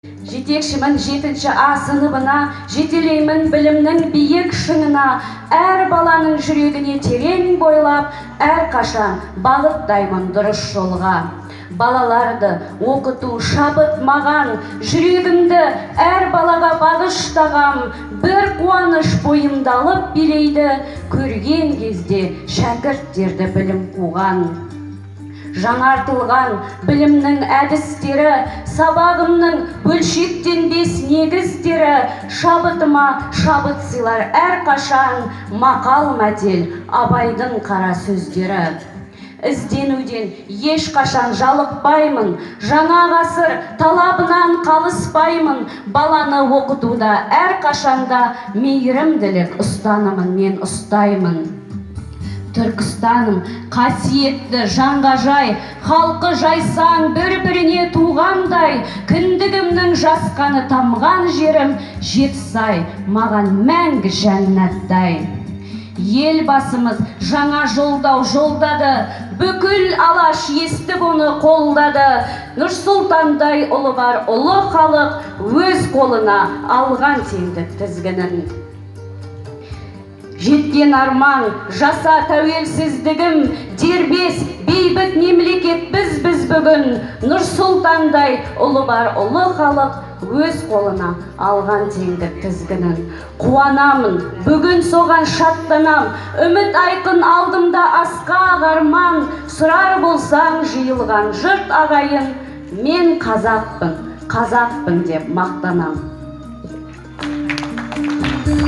Жетекшімін 7-ші А сыныбына, жетелеймін білімнің биік шыңына, әр баланың жүрегіне терең бойлап, әр қашан бағыттаймын дұрыс жолға. Балаларды оқыту шабыт маған, жүрегімді әр балаға бағыштағам, бір қуаныш бойымдалып билейді, көрген кезде шәкірттерді білім қуған. Жаңартылған білімнің әдістері, сабағымның бөлшектенбес негіздері, шабытыма шабыт сыйлар әр қашан, мақал мәтел Абайдың қара сөздері. Ізденуден ешқашан жалықпаймын, жаңа ғасыр талабынан қалыспаймын, баланы оқытуда әр қашанда мейірімділік ұстанымын мен ұстаймын. Түркістаным қасиетті жанға жай, халқы жайсаң бір-біріне туғандай, кіндігімнің жасқаны тамған жерім, Жетісай маған мәңгі жәннаттай. Елбасымыз жаңа жолдау жолдады, бүкіл алаш естіп оны қолдады. Нұрсұлтандай ұлы бар ұлы халық өз қолына алған теңдік тізгінін. Жеткен арман, жаса тәуелсіздігім, дербес, бейбіт мемлекет біз бүгін. Нұрсұлтандай ұлы бар ұлы халық өз қолына алған теңдік тізгінін. Қуанамын, бүгін соған шаттанам, үміт айқын алдымда асқақ арман. Сұрар болсаң жиылған жұрт ағайын, мен қазақпын деп мақтанам.